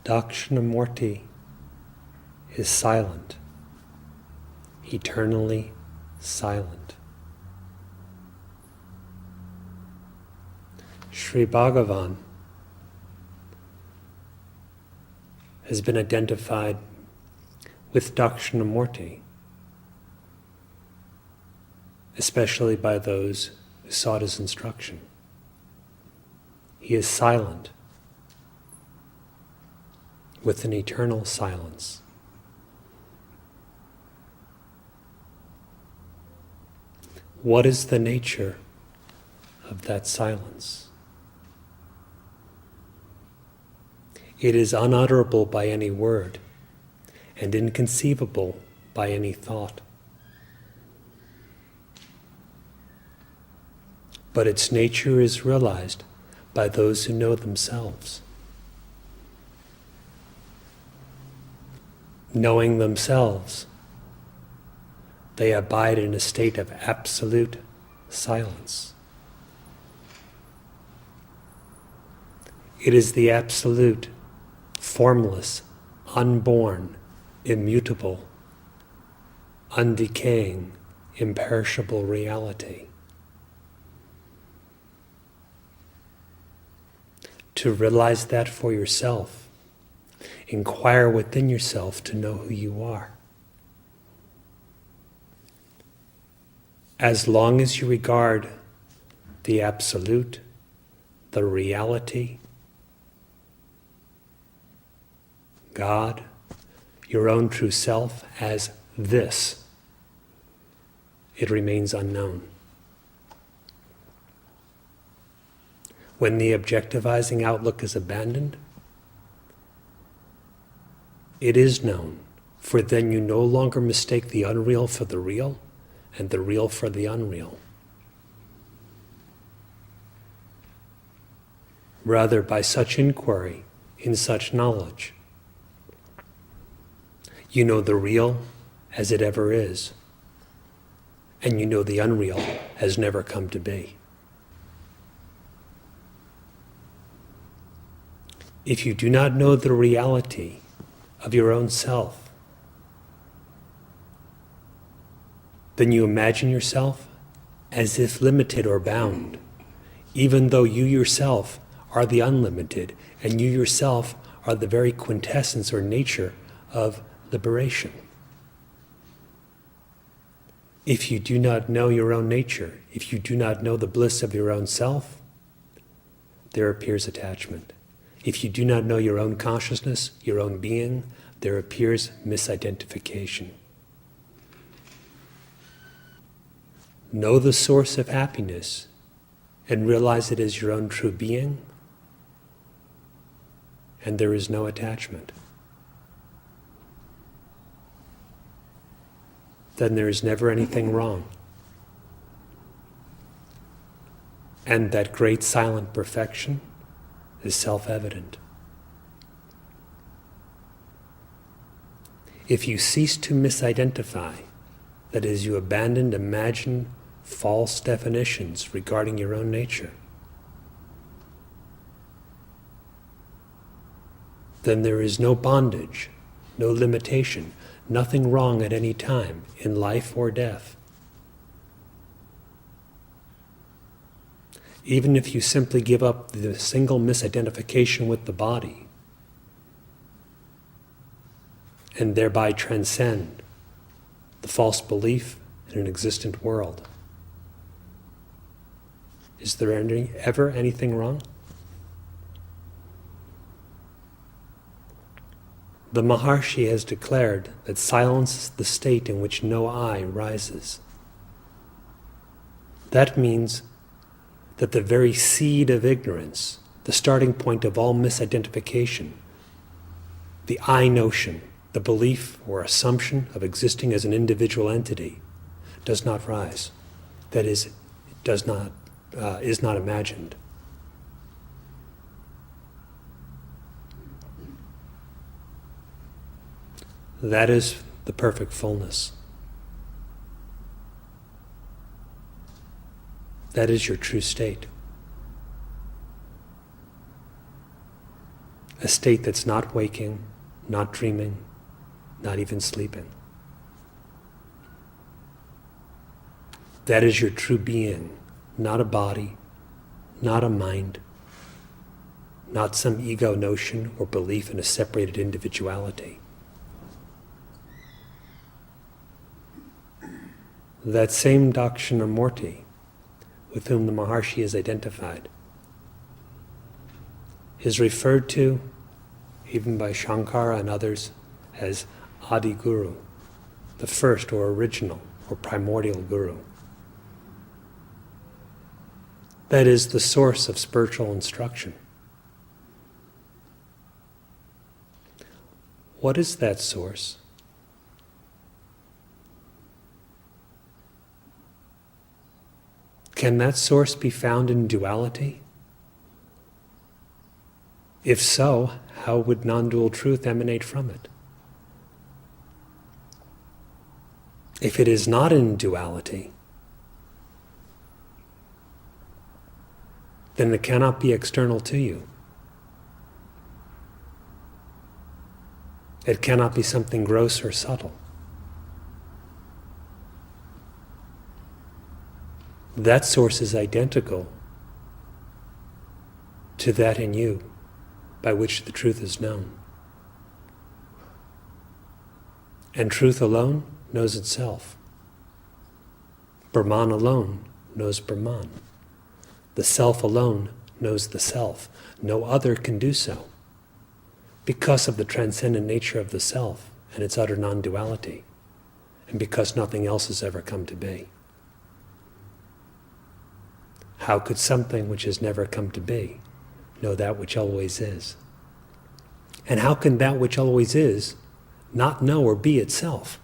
Dakshinamoorthy is silent, eternally silent. Sri Bhagavan has been identified with Dakshinamoorthy, especially by those who sought his instruction. He is silent, with an eternal silence. What is the nature of that silence? It is unutterable by any word and inconceivable by any thought. But its nature is realized by those who know themselves. Knowing themselves, they abide in a state of absolute silence. It is the absolute, formless, unborn, immutable, undecaying, imperishable reality. To realize that for yourself, inquire within yourself to know who you are. As long as you regard the absolute, the reality, God, your own true self as this, it remains unknown. When the objectivizing outlook is abandoned, it is known, for then you no longer mistake the unreal for the real and the real for the unreal. Rather, by such inquiry, in such knowledge, you know the real as it ever is, and you know the unreal has never come to be. If you do not know the reality of your own self, then you imagine yourself as if limited or bound, even though you yourself are the unlimited, and you yourself are the very quintessence or nature of liberation. If you do not know your own nature, if you do not know the bliss of your own self, there appears attachment. If you do not know your own consciousness, your own being, there appears misidentification. Know the source of happiness and realize it as your own true being, and there is no attachment. Then there is never anything wrong. And that great silent perfection is self-evident. If you cease to misidentify, that is, you abandon imagined false definitions regarding your own nature, then there is no bondage, no limitation, nothing wrong at any time in life or death. Even if you simply give up the single misidentification with the body and thereby transcend the false belief in an existent world, is there ever anything wrong? The Maharshi has declared that silence is the state in which no I rises. That means that the very seed of ignorance, the starting point of all misidentification, the I notion, the belief or assumption of existing as an individual entity, does not rise. That is, is not imagined. That is the perfect fullness. That is your true state. a state that's not waking, not dreaming, not even sleeping. That is your true being, not a body, not a mind, not some ego notion or belief in a separated individuality. That same Dakshinamoorthy with whom the Maharshi is identified is referred to, even by Shankara and others, as Adi Guru, the first or original or primordial Guru. That is the source of spiritual instruction. What is that source? Can that source be found in duality? If so, how would non-dual truth emanate from it? If it is not in duality, then it cannot be external to you. It cannot be something gross or subtle. That source is identical to that in you by which the truth is known. And truth alone knows itself. Brahman alone knows Brahman. The self alone knows the self. No other can do so, because of the transcendent nature of the self and its utter non-duality, and because nothing else has ever come to be. How could something which has never come to be know that which always is? And how can that which always is not know or be itself?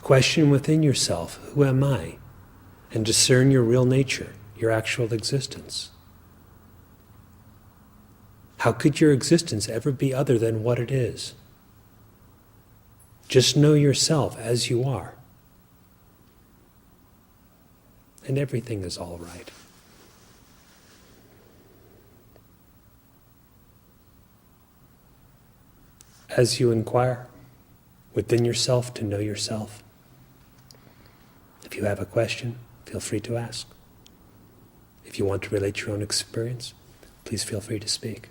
Question within yourself, who am I? And discern your real nature, your actual existence. How could your existence ever be other than what it is? Just know yourself as you are. And everything is all right. As you inquire within yourself to know yourself, if you have a question, feel free to ask. If you want to relate your own experience, please feel free to speak.